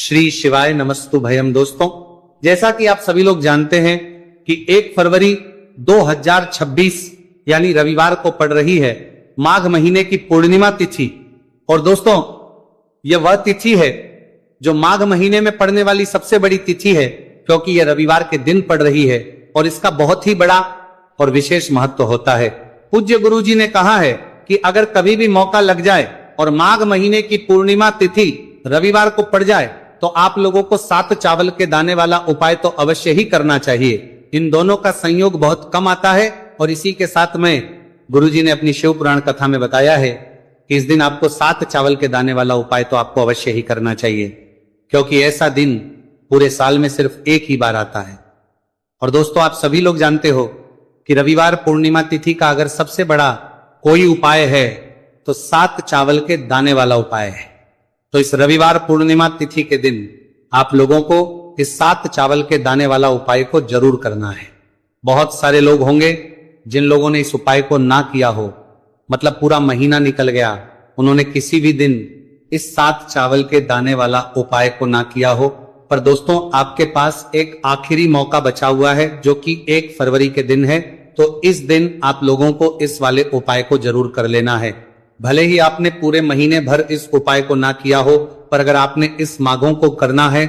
श्री शिवाय नमस्तु भयम। दोस्तों, जैसा कि आप सभी लोग जानते हैं कि 1 फरवरी 2026 यानी रविवार को पड़ रही है माघ महीने की पूर्णिमा तिथि। और दोस्तों, यह वह तिथि है जो माघ महीने में पड़ने वाली सबसे बड़ी तिथि है, क्योंकि यह रविवार के दिन पड़ रही है और इसका बहुत ही बड़ा और विशेष महत्व होता है। पूज्य गुरुजी ने कहा है कि अगर कभी भी मौका लग जाए और माघ महीने की पूर्णिमा तिथि रविवार को पड़ जाए तो आप लोगों को 7 चावल के दाने वाला उपाय तो अवश्य ही करना चाहिए। इन दोनों का संयोग बहुत कम आता है और इसी के साथ में गुरुजी ने अपनी शिव पुराण कथा में बताया है कि इस दिन आपको 7 चावल के दाने वाला उपाय तो आपको अवश्य ही करना चाहिए, क्योंकि ऐसा दिन पूरे साल में सिर्फ एक ही बार आता है। और दोस्तों, आप सभी लोग जानते हो कि रविवार पूर्णिमा तिथि का अगर सबसे बड़ा कोई उपाय है तो 7 चावल के दाने वाला उपाय है। तो इस रविवार पूर्णिमा तिथि के दिन आप लोगों को इस 7 चावल के दाने वाला उपाय को जरूर करना है। बहुत सारे लोग होंगे जिन लोगों ने इस उपाय को ना किया हो, मतलब पूरा महीना निकल गया, उन्होंने किसी भी दिन इस 7 चावल के दाने वाला उपाय को ना किया हो। पर दोस्तों, आपके पास एक आखिरी मौका बचा हुआ है जो कि 1 फरवरी के दिन है। तो इस दिन आप लोगों को इस वाले उपाय को जरूर कर लेना है। भले ही आपने पूरे महीने भर इस उपाय को ना किया हो, पर अगर आपने इस माघों को करना है,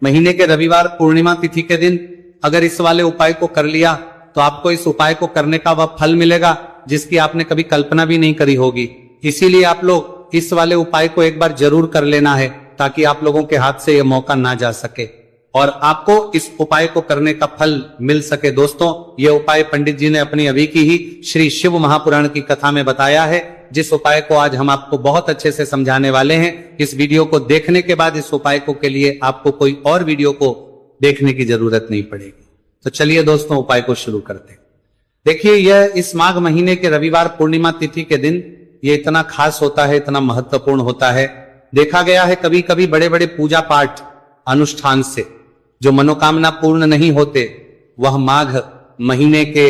महीने के रविवार पूर्णिमा तिथि के दिन अगर इस वाले उपाय को कर लिया तो आपको इस उपाय को करने का वह फल मिलेगा जिसकी आपने कभी कल्पना भी नहीं करी होगी। इसीलिए आप लोग इस वाले उपाय को एक बार जरूर कर लेना है ताकि आप लोगों के हाथ से यह मौका ना जा सके और आपको इस उपाय को करने का फल मिल सके। दोस्तों, यह उपाय पंडित जी ने अपनी अभी की ही श्री शिव महापुराण की कथा में बताया है, जिस उपाय को आज हम आपको बहुत अच्छे से समझाने वाले हैं। इस वीडियो को देखने के बाद इस उपाय को के लिए आपको कोई और वीडियो को देखने की जरूरत नहीं पड़ेगी। तो चलिए दोस्तों, उपाय को शुरू करते हैं। देखिए, यह इस माघ महीने के रविवार पूर्णिमा तिथि के दिन ये इतना खास होता है, इतना महत्वपूर्ण होता है। देखा गया है कभी कभी बड़े बड़े पूजा पाठ अनुष्ठान से जो मनोकामना पूर्ण नहीं होते, वह माघ महीने के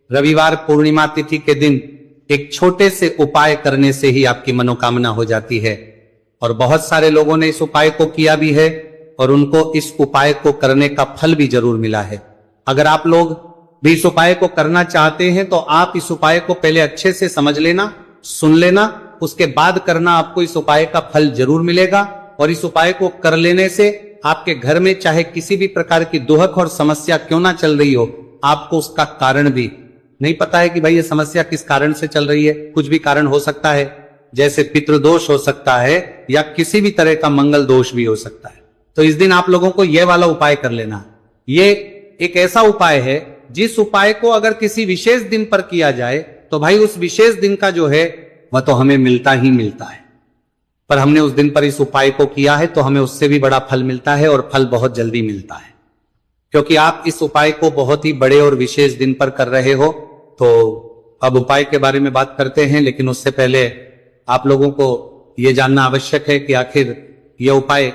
रविवार पूर्णिमा तिथि के दिन एक छोटे से उपाय करने से ही आपकी मनोकामना हो जाती है। और बहुत सारे लोगों ने इस उपाय को किया भी है और उनको इस उपाय को करने का फल भी जरूर मिला है। अगर आप लोग भी इस उपाय को करना चाहते हैं तो आप इस उपाय को पहले अच्छे से समझ लेना, सुन लेना, उसके बाद करना, आपको इस उपाय का फल जरूर मिलेगा। और इस उपाय को कर लेने से आपके घर में चाहे किसी भी प्रकार की दुहक और समस्या क्यों ना चल रही हो, आपको उसका कारण भी नहीं पता है कि भाई ये समस्या किस कारण से चल रही है। कुछ भी कारण हो सकता है, जैसे पितृदोष हो सकता है या किसी भी तरह का मंगल दोष भी हो सकता है। तो इस दिन आप लोगों को यह वाला उपाय कर लेना। ये एक ऐसा उपाय है जिस उपाय को अगर किसी विशेष दिन पर किया जाए तो भाई उस विशेष दिन का जो है वह तो हमें मिलता ही मिलता है। पर हमने उस दिन पर इस उपाय को किया है तो हमें उससे भी बड़ा फल मिलता है और फल बहुत जल्दी मिलता है, क्योंकि आप इस उपाय को बहुत ही बड़े और विशेष दिन पर कर रहे हो। तो अब उपाय के बारे में बात करते हैं, लेकिन उससे पहले आप लोगों को यह जानना आवश्यक है कि आखिर यह उपाय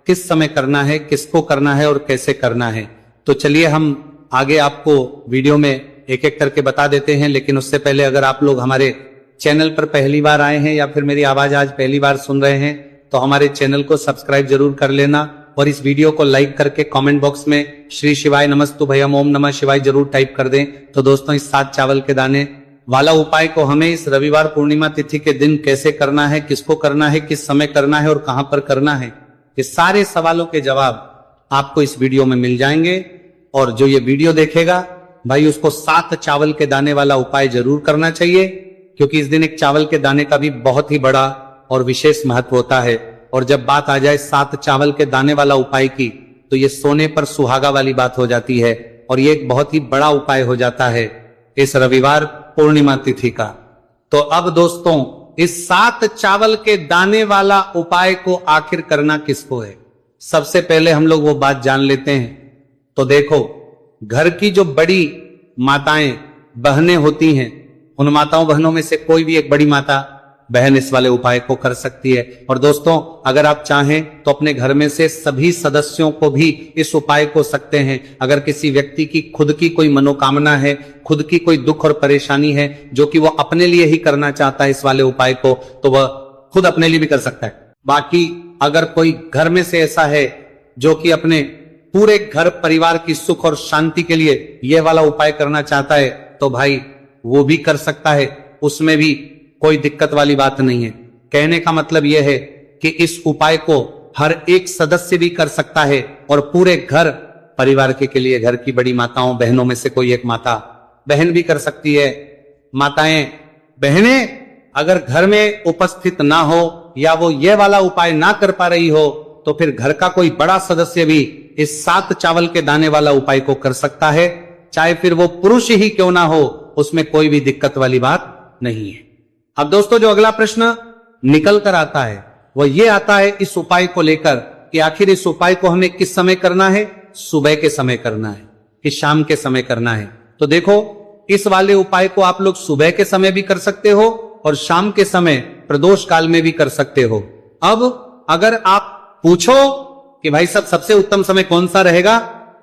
किस समय करना है, किसको करना है और कैसे करना है। तो चलिए हम आगे आपको वीडियो में एक एक करके बता देते हैं। लेकिन उससे पहले अगर आप लोग हमारे चैनल पर पहली बार आए हैं या फिर मेरी आवाज आज पहली बार सुन रहे हैं तो हमारे चैनल को सब्सक्राइब जरूर कर लेना और इस वीडियो को लाइक करके कमेंट बॉक्स में श्री शिवाय नमस्तु भयम ओम नमः शिवाय जरूर टाइप कर दें। तो दोस्तों, इस 7 चावल के दाने वाला उपाय को हमें इस रविवार पूर्णिमा तिथि के दिन कैसे करना है, किसको करना है, किस समय करना है और कहां पर करना है, ये सारे सवालों के जवाब आपको इस वीडियो में मिल जाएंगे। और जो ये वीडियो देखेगा भाई, उसको 7 चावल के दाने वाला उपाय जरूर करना चाहिए, क्योंकि इस दिन एक चावल के दाने का भी बहुत ही बड़ा और विशेष महत्व होता है। और जब बात आ जाए 7 चावल के दाने वाला उपाय की तो ये सोने पर सुहागा वाली बात हो जाती है और ये एक बहुत ही बड़ा उपाय हो जाता है इस रविवार पूर्णिमा तिथि का। तो अब दोस्तों, इस 7 चावल के दाने वाला उपाय को आखिर करना किसको है, सबसे पहले हम लोग वो बात जान लेते हैं। तो देखो, घर की जो बड़ी माताएं बहनें होती हैं, उन माताओं बहनों में से कोई भी एक बड़ी माता बहन इस वाले उपाय को कर सकती है। और दोस्तों, अगर आप चाहें तो अपने घर में से सभी सदस्यों को भी इस उपाय को सकते हैं। अगर किसी व्यक्ति की खुद की कोई मनोकामना है, खुद की कोई दुख और परेशानी है जो कि वो अपने लिए ही करना चाहता है इस वाले उपाय को, तो वह खुद अपने लिए भी कर सकता है। बाकी अगर कोई घर में से ऐसा है जो कि अपने पूरे घर परिवार की सुख और शांति के लिए यह वाला उपाय करना चाहता है तो भाई वो भी कर सकता है, उसमें भी कोई दिक्कत वाली बात नहीं है। कहने का मतलब यह है कि इस उपाय को हर एक सदस्य भी कर सकता है और पूरे घर परिवार के लिए, घर की बड़ी माताओं बहनों में से कोई एक माता बहन भी कर सकती है। माताएं बहनें अगर घर में उपस्थित ना हो या वो ये वाला उपाय ना कर पा रही हो तो फिर घर का कोई बड़ा सदस्य भी इस 7 चावल के दाने वाला उपाय को कर सकता है, चाहे फिर वो पुरुष ही क्यों ना हो, उसमें कोई भी दिक्कत वाली बात नहीं है। अब दोस्तों जो अगला प्रश्न निकल कर आता है वो ये आता है इस उपाय को लेकर कि आखिर इस उपाय को हमें किस समय करना है, सुबह के समय करना है कि शाम के समय करना है। तो देखो इस वाले उपाय को आप लोग सुबह के समय भी कर सकते हो और शाम के समय प्रदोष काल में भी कर सकते हो। अब अगर आप पूछो कि भाई सब सबसे उत्तम समय कौन सा रहेगा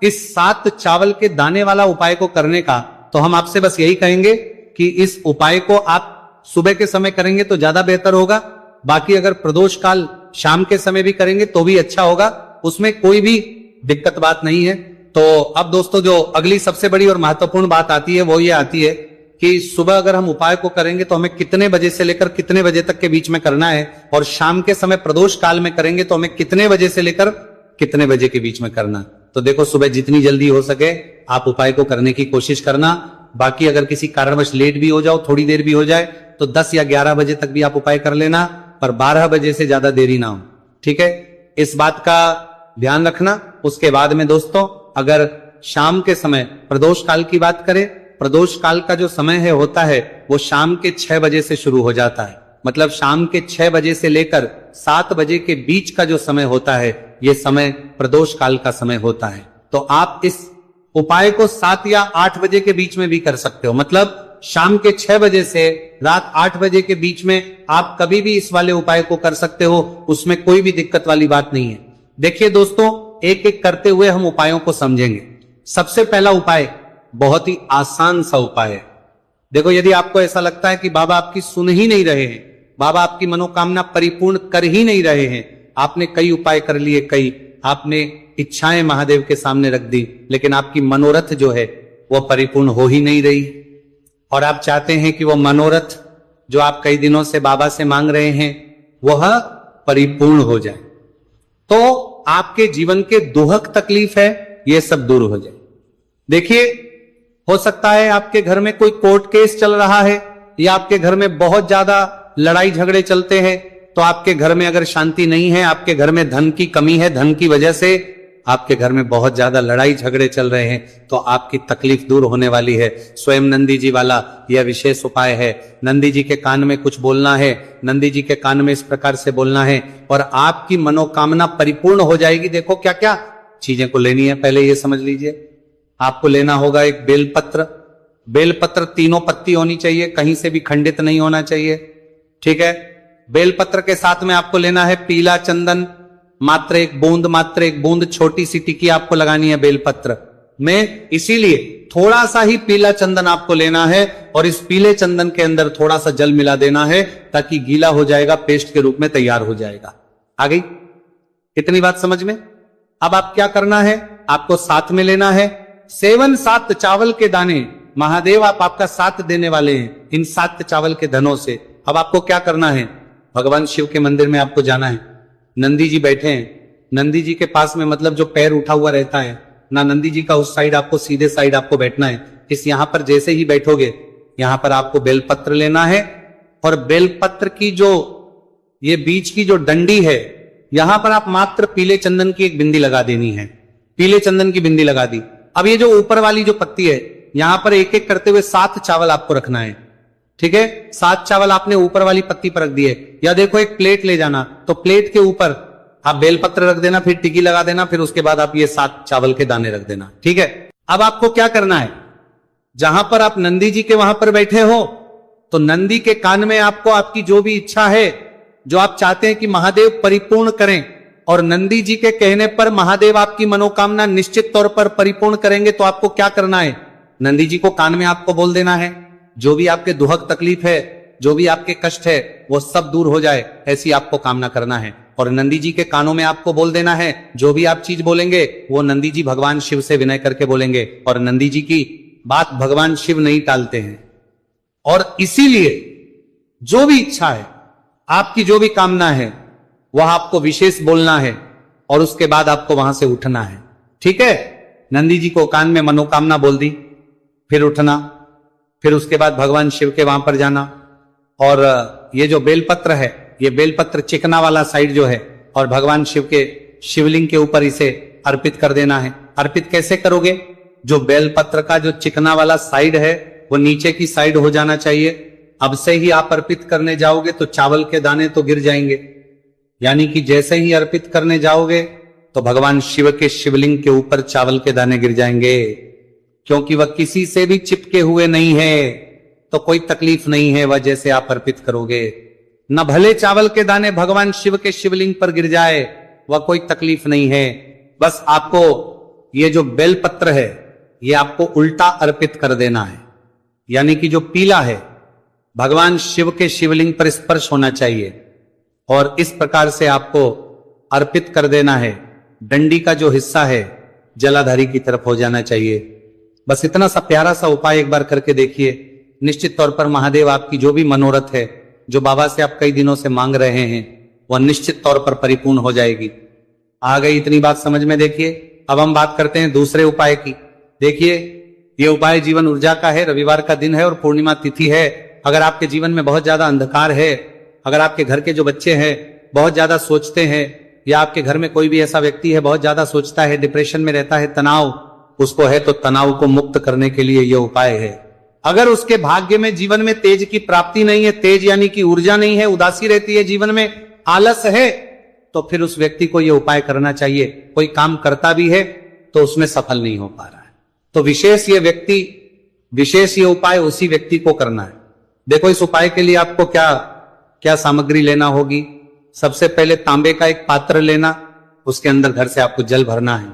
इस 7 चावल के दाने वाला उपाय को करने का, तो हम आपसे बस यही कहेंगे कि इस उपाय को आप सुबह के समय करेंगे तो ज्यादा बेहतर होगा। बाकी अगर प्रदोष काल शाम के समय भी करेंगे तो भी अच्छा होगा, उसमें कोई भी दिक्कत बात नहीं है। तो अब दोस्तों जो अगली सबसे बड़ी और महत्वपूर्ण बात आती है वो ये आती है कि सुबह अगर हम उपाय को करेंगे तो हमें कितने बजे से लेकर कितने बजे तक के बीच में करना है, और शाम के समय प्रदोष काल में करेंगे तो हमें कितने बजे से लेकर कितने बजे के बीच में करना। तो देखो सुबह जितनी जल्दी हो सके आप उपाय को करने की कोशिश करना। बाकी अगर किसी कारणवश लेट भी हो जाओ, थोड़ी देर भी हो जाए, तो 10 या 11 बजे तक भी आप उपाय कर लेना, पर 12 बजे से ज्यादा देरी ना हो, ठीक है। इस बात का ध्यान रखना। उसके बाद में दोस्तों अगर शाम के समय प्रदोष काल की बात करें, प्रदोष काल का जो समय है होता है वो शाम के 6 बजे से शुरू हो जाता है। मतलब शाम के 6 बजे से लेकर 7 बजे के बीच का जो समय होता है ये समय प्रदोष काल का समय होता है। तो आप इस उपाय को 7 या 8 बजे के बीच में भी कर सकते हो। मतलब शाम के 6 बजे से रात 8 बजे के बीच में आप कभी भी इस वाले उपाय को कर सकते हो, उसमें कोई भी दिक्कत वाली बात नहीं है। देखिए दोस्तों एक एक करते हुए हम उपायों को समझेंगे। सबसे पहला उपाय बहुत ही आसान सा उपाय है। देखो यदि आपको ऐसा लगता है कि बाबा आपकी सुन ही नहीं रहे हैं, बाबा आपकी मनोकामना परिपूर्ण कर ही नहीं रहे हैं, आपने कई उपाय कर लिए, कई आपने इच्छाएं महादेव के सामने रख दी, लेकिन आपकी मनोरथ जो है वो परिपूर्ण हो ही नहीं रही, और आप चाहते हैं कि वो मनोरथ जो आप कई दिनों से बाबा से मांग रहे हैं वह परिपूर्ण हो जाए, तो आपके जीवन के दुहक तकलीफ है ये सब दूर हो जाए। देखिए हो सकता है आपके घर में कोई कोर्ट केस चल रहा है या आपके घर में बहुत ज्यादा लड़ाई झगड़े चलते हैं, तो आपके घर में अगर शांति नहीं है, आपके घर में धन की कमी है, धन की वजह से आपके घर में बहुत ज्यादा लड़ाई झगड़े चल रहे हैं, तो आपकी तकलीफ दूर होने वाली है। स्वयं नंदी जी वाला यह विशेष उपाय है। नंदी जी के कान में कुछ बोलना है, नंदी जी के कान में इस प्रकार से बोलना है और आपकी मनोकामना परिपूर्ण हो जाएगी। देखो क्या क्या चीजें को लेनी है, पहले ये समझ लीजिए। आपको लेना होगा एक बेलपत्र, बेलपत्र 3 पत्ती होनी चाहिए, कहीं से भी खंडित नहीं होना चाहिए, ठीक है। बेलपत्र के साथ में आपको लेना है पीला चंदन, मात्र एक बूंद छोटी सी टिकी आपको लगानी है बेलपत्र में, इसीलिए थोड़ा सा ही पीला चंदन आपको लेना है और इस पीले चंदन के अंदर थोड़ा सा जल मिला देना है ताकि गीला हो जाएगा, पेस्ट के रूप में तैयार हो जाएगा। आ गई इतनी बात समझ में? अब आप क्या करना है, आपको साथ में लेना है 7 चावल के दाने। महादेव आप आपका साथ देने वाले हैं इन 7 चावल के धनों से। अब आपको क्या करना है, भगवान शिव के मंदिर में आपको जाना है। नंदी जी बैठे हैं, नंदी जी के पास में मतलब जो पैर उठा हुआ रहता है ना, नंदी जी का उस साइड आपको सीधे साइड आपको बैठना है। इस यहां पर जैसे ही बैठोगे यहां पर आपको बेलपत्र लेना है और बेलपत्र की जो ये बीच की जो डंडी है यहां पर आप मात्र पीले चंदन की एक बिंदी लगा देनी है। पीले चंदन की बिंदी लगा दी। अब ये जो ऊपर वाली जो पत्ती है यहां पर एक एक करते हुए 7 चावल आपको रखना है, ठीक है। 7 चावल आपने ऊपर वाली पत्ती पर रख दिए। या देखो एक प्लेट ले जाना, तो प्लेट के ऊपर आप बेलपत्र रख देना, फिर टिकी लगा देना, फिर उसके बाद आप ये 7 चावल के दाने रख देना, ठीक है। अब आपको क्या करना है, जहां पर आप नंदी जी के वहां पर बैठे हो तो नंदी के कान में आपको आपकी जो भी इच्छा है, जो आप चाहते हैं कि महादेव परिपूर्ण करें, और नंदी जी के कहने पर महादेव आपकी मनोकामना निश्चित तौर पर परिपूर्ण करेंगे, तो आपको क्या करना है, नंदी जी को कान में आपको बोल देना है जो भी आपके दुहक तकलीफ है, जो भी आपके कष्ट है वो सब दूर हो जाए, ऐसी आपको कामना करना है। और नंदी जी के कानों में आपको बोल देना है, जो भी आप चीज बोलेंगे वो नंदी जी भगवान शिव से विनय करके बोलेंगे, और नंदी जी की बात भगवान शिव नहीं टालते हैं। और इसीलिए जो भी इच्छा है, आपकी जो भी कामना है, वह आपको विशेष बोलना है और उसके बाद आपको वहां से उठना है। ठीक है, नंदी जी को कान में मनोकामना बोल दी, फिर उठना, फिर उसके बाद भगवान शिव के वहां पर जाना, और ये जो बेलपत्र है, ये बेलपत्र चिकना वाला साइड जो है, और भगवान शिव के शिवलिंग के ऊपर इसे अर्पित कर देना है। अर्पित कैसे करोगे? जो बेलपत्र का जो चिकना वाला साइड है वो नीचे की साइड हो जाना चाहिए। अब से ही आप अर्पित करने जाओगे तो चावल के दाने तो गिर जाएंगे, यानी कि जैसे ही अर्पित करने जाओगे तो भगवान शिव के शिवलिंग के ऊपर चावल के दाने गिर जाएंगे, क्योंकि वह किसी से भी चिपके हुए नहीं है, तो कोई तकलीफ नहीं है वह जैसे आप अर्पित करोगे। न भले चावल के दाने भगवान शिव के शिवलिंग पर गिर जाए, वह कोई तकलीफ नहीं है। बस आपको ये जो बेलपत्र है ये आपको उल्टा अर्पित कर देना है, यानी कि जो पीला है भगवान शिव के शिवलिंग पर स्पर्श होना चाहिए, और इस प्रकार से आपको अर्पित कर देना है। डंडी का जो हिस्सा है जलाधारी की तरफ हो जाना चाहिए। बस इतना सा प्यारा सा उपाय एक बार करके देखिए, निश्चित तौर पर महादेव आपकी जो भी मनोरथ है, जो बाबा से आप कई दिनों से मांग रहे हैं, वह निश्चित तौर पर परिपूर्ण हो जाएगी। आ गई इतनी बात समझ में? देखिए अब हम बात करते हैं दूसरे उपाय की। देखिए ये उपाय जीवन ऊर्जा का है, रविवार का दिन है और पूर्णिमा तिथि है। अगर आपके जीवन में बहुत ज्यादा अंधकार है, अगर आपके घर के जो बच्चे हैं बहुत ज्यादा सोचते हैं, या आपके घर में कोई भी ऐसा व्यक्ति है बहुत ज्यादा सोचता है, डिप्रेशन में रहता है, तनाव उसको है, तो तनाव को मुक्त करने के लिए यह उपाय है। अगर उसके भाग्य में जीवन में तेज की प्राप्ति नहीं है, तेज यानी कि ऊर्जा नहीं है, उदासी रहती है, जीवन में आलस है, तो फिर उस व्यक्ति को यह उपाय करना चाहिए। कोई काम करता भी है तो उसमें सफल नहीं हो पा रहा है, तो विशेष ये उपाय उसी व्यक्ति को करना है। देखो इस उपाय के लिए आपको क्या क्या सामग्री लेना होगी। सबसे पहले तांबे का एक पात्र लेना, उसके अंदर घर से आपको जल भरना है।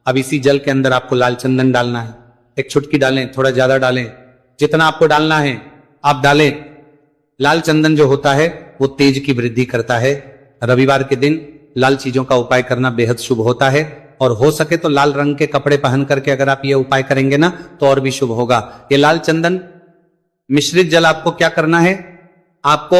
अब इसी जल के अंदर आपको लाल चंदन डालना है, एक चुटकी डालें, थोड़ा ज्यादा डालें, जितना आपको डालना है आप डालें। लाल चंदन जो होता है वो तेज की वृद्धि करता है। रविवार के दिन लाल चीजों का उपाय करना बेहद शुभ होता है, और हो सके तो लाल रंग के कपड़े पहन करके अगर आप ये उपाय करेंगे ना तो और भी शुभ होगा। ये लाल चंदन मिश्रित जल आपको क्या करना है, आपको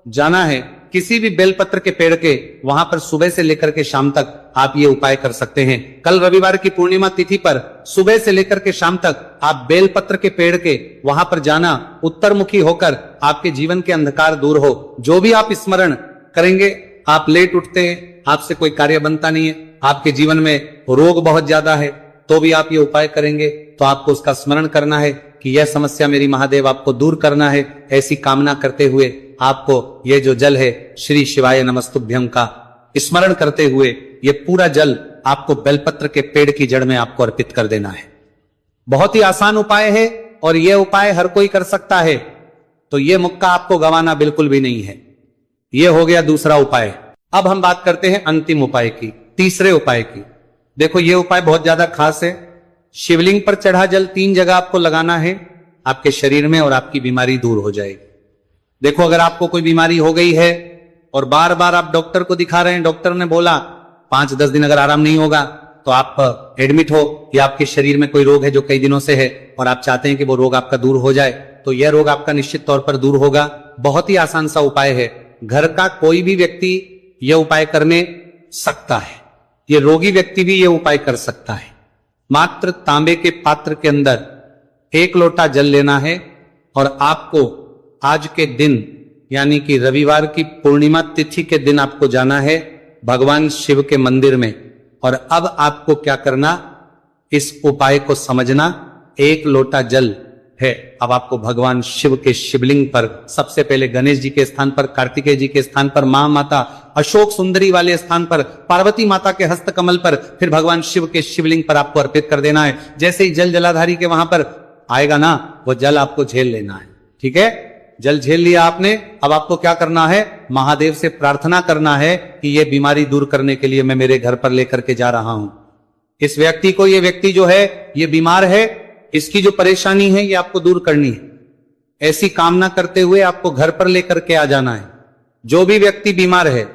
जाना है किसी भी बेलपत्र के पेड़ के वहां पर सुबह से लेकर के शाम तक आप ये उपाय कर सकते हैं। कल रविवार की पूर्णिमा तिथि पर सुबह से लेकर के शाम तक आप बेलपत्र के पेड़ के वहां पर जाना, उत्तरमुखी होकर आपके जीवन के अंधकार दूर हो। जो भी आप स्मरण करेंगे, आप लेट उठते हैं, आपसे कोई कार्य बनता नहीं है, आपके जीवन में रोग बहुत ज्यादा है, तो भी आप ये उपाय करेंगे तो आपको उसका स्मरण करना है कि यह समस्या मेरी महादेव आपको दूर करना है। ऐसी कामना करते हुए आपको ये जो जल है श्री शिवाय नमस्तुभ्यं का स्मरण करते हुए ये पूरा जल आपको बेलपत्र के पेड़ की जड़ में आपको अर्पित कर देना है। बहुत ही आसान उपाय है और यह उपाय हर कोई कर सकता है, तो यह मौका आपको गंवाना बिल्कुल भी नहीं है। यह हो गया दूसरा उपाय। अब हम बात करते हैं अंतिम उपाय की, तीसरे उपाय की। देखो यह उपाय बहुत ज्यादा खास है। शिवलिंग पर चढ़ा जल 3 जगह आपको लगाना है आपके शरीर में, और आपकी बीमारी दूर हो जाएगी। देखो अगर आपको कोई बीमारी हो गई है और बार बार आप डॉक्टर को दिखा रहे हैं, डॉक्टर ने बोला 5-10 दिन अगर आराम नहीं होगा तो आप एडमिट हो, या आपके शरीर में कोई रोग है जो कई दिनों से है और आप चाहते हैं कि वो रोग आपका दूर हो जाए, तो यह रोग आपका निश्चित तौर पर दूर होगा। बहुत ही आसान सा उपाय है, घर का कोई भी व्यक्ति यह उपाय करने सकता है, ये रोगी व्यक्ति भी यह उपाय कर सकता है। मात्र तांबे के पात्र के अंदर 1 लोटा जल लेना है, और आपको आज के दिन यानी कि रविवार की पूर्णिमा तिथि के दिन आपको जाना है भगवान शिव के मंदिर में। और अब आपको क्या करना, इस उपाय को समझना। 1 लोटा जल है, अब आपको भगवान शिव के शिवलिंग पर, सबसे पहले गणेश जी के स्थान पर, कार्तिकेय जी के स्थान पर, मां माता अशोक सुंदरी वाले स्थान पर, पार्वती माता के हस्त कमल पर, फिर भगवान शिव के शिवलिंग पर आपको अर्पित कर देना है। जैसे ही जल जलाधारी के वहां पर आएगा ना, वो जल आपको झेल लेना है। ठीक है, जल झेल लिया आपने, अब आपको क्या करना है, महादेव से प्रार्थना करना है कि ये बीमारी दूर करने के लिए मैं मेरे घर पर लेकर के जा रहा हूं इस व्यक्ति को। ये व्यक्ति जो है ये बीमार है, इसकी जो परेशानी है ये आपको दूर करनी है। ऐसी कामना करते हुए आपको घर पर लेकर के आ जाना है। जो भी व्यक्ति बीमार है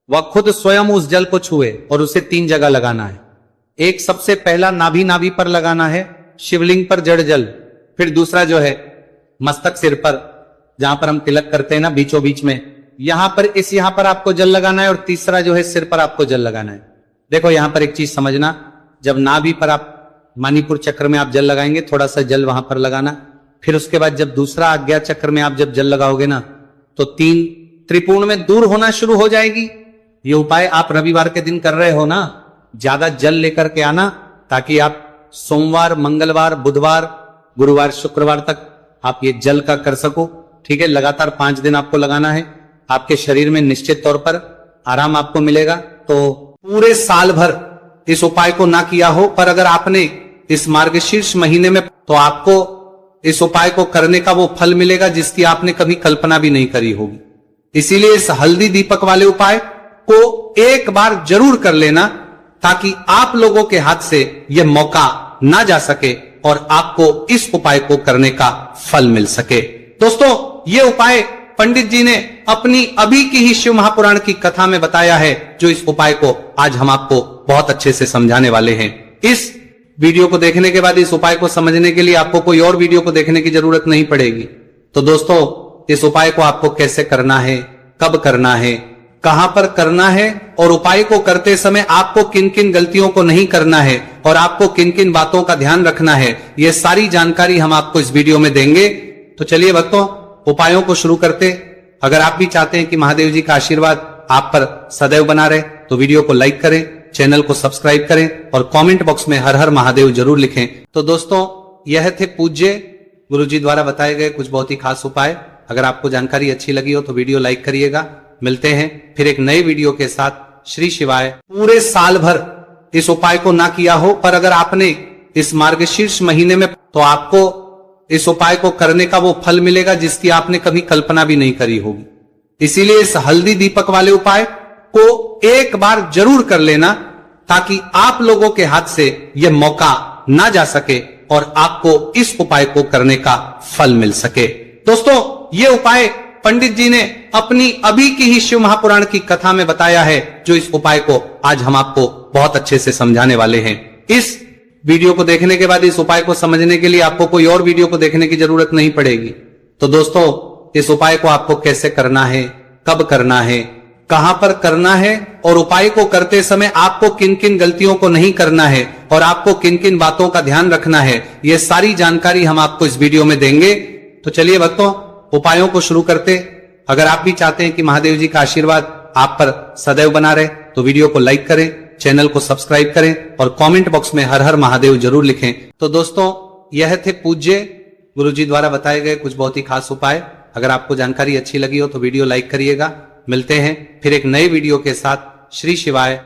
वह खुद स्वयं उस जल को छुए और उसे 3 जगह लगाना है। एक सबसे पहला नाभि नाभि पर लगाना है, शिवलिंग पर जड़ जल। फिर दूसरा जो है मस्तक सिर पर, जहां पर हम तिलक करते हैं ना, बीचों बीच में, यहां पर आपको जल लगाना है। और तीसरा जो है सिर पर आपको जल लगाना है। देखो यहां पर एक चीज समझना, जब नाभि पर आप मणिपुर चक्र में आप जल लगाएंगे, थोड़ा सा जल वहां पर लगाना। फिर उसके बाद जब दूसरा आज्ञा चक्र में आप जब जल लगाओगे ना, तो 3 त्रिपुण में दूर होना शुरू हो जाएगी। ये उपाय आप रविवार के दिन कर रहे हो ना, ज्यादा जल लेकर के आना, ताकि आप सोमवार, मंगलवार, बुधवार, गुरुवार, शुक्रवार तक आप ये जल का कर सको। ठीक है, लगातार 5 दिन आपको लगाना है। आपके शरीर में निश्चित तौर पर आराम आपको मिलेगा। तो पूरे साल भर इस उपाय को ना किया हो, पर अगर आपने इस मार्गशीर्ष महीने में, तो आपको इस उपाय को करने का वो फल मिलेगा जिसकी आपने कभी कल्पना भी नहीं करी होगी। इसीलिए इस हल्दी दीपक वाले उपाय को एक बार जरूर कर लेना, ताकि आप लोगों के हाथ से यह मौका ना जा सके और आपको इस उपाय को करने का फल मिल सके। दोस्तों, ये उपाय पंडित जी ने अपनी अभी की ही शिव महापुराण की कथा में बताया है, जो इस उपाय को आज हम आपको बहुत अच्छे से समझाने वाले हैं। इस वीडियो को देखने के बाद इस उपाय को समझने के लिए आपको कोई और वीडियो को देखने की जरूरत नहीं पड़ेगी। तो दोस्तों, इस उपाय को आपको कैसे करना है, कब करना है, कहां पर करना है, और उपाय को करते समय आपको किन किन गलतियों को नहीं करना है और आपको किन किन बातों का ध्यान रखना है, ये सारी जानकारी हम आपको इस वीडियो में देंगे। तो चलिए भक्तों, उपायों को शुरू करते। अगर आप भी चाहते हैं कि महादेव जी का आशीर्वाद आप पर सदैव बना रहे, तो वीडियो को लाइक करें, चैनल को सब्सक्राइब करें और कमेंट बॉक्स में हर हर महादेव जरूर लिखें। तो दोस्तों, यह थे पूज्य गुरुजी द्वारा बताए गए कुछ बहुत ही खास उपाय। अगर आपको जानकारी अच्छी लगी हो तो वीडियो लाइक करिएगा। मिलते हैं फिर एक नए वीडियो के साथ। श्री शिवाय। पूरे साल भर इस उपाय को ना किया हो, पर अगर आपने इस मार्गशीर्ष महीने में, तो आपको इस उपाय को करने का वो फल मिलेगा जिसकी आपने कभी कल्पना भी नहीं करी होगी। इसीलिए इस हल्दी दीपक वाले उपाय को एक बार जरूर कर लेना, ताकि आप लोगों के हाथ से यह मौका ना जा सके और आपको इस उपाय को करने का फल मिल सके। दोस्तों, ये उपाय पंडित जी ने अपनी अभी की ही शिव महापुराण की कथा में बताया है, जो इस उपाय को आज हम आपको बहुत अच्छे से समझाने वाले हैं। इस वीडियो को देखने के बाद इस उपाय को समझने के लिए आपको कोई और वीडियो को देखने की जरूरत नहीं पड़ेगी। तो दोस्तों, इस उपाय को आपको कैसे करना है, कब करना है, कहां पर करना है, और उपाय को करते समय आपको किन किन गलतियों को नहीं करना है और आपको किन किन बातों का ध्यान रखना है, ये सारी जानकारी हम आपको इस वीडियो में देंगे। तो चलिए भक्तों, उपायों को शुरू करते। अगर आप भी चाहते हैं कि महादेव जी का आशीर्वाद आप पर सदैव बना रहे, तो वीडियो को लाइक करें, चैनल को सब्सक्राइब करें और कमेंट बॉक्स में हर हर महादेव जरूर लिखें। तो दोस्तों, यह थे पूज्य गुरुजी द्वारा बताए गए कुछ बहुत ही खास उपाय। अगर आपको जानकारी अच्छी लगी हो तो वीडियो लाइक करिएगा। मिलते हैं फिर एक नए वीडियो के साथ। श्री शिवाय।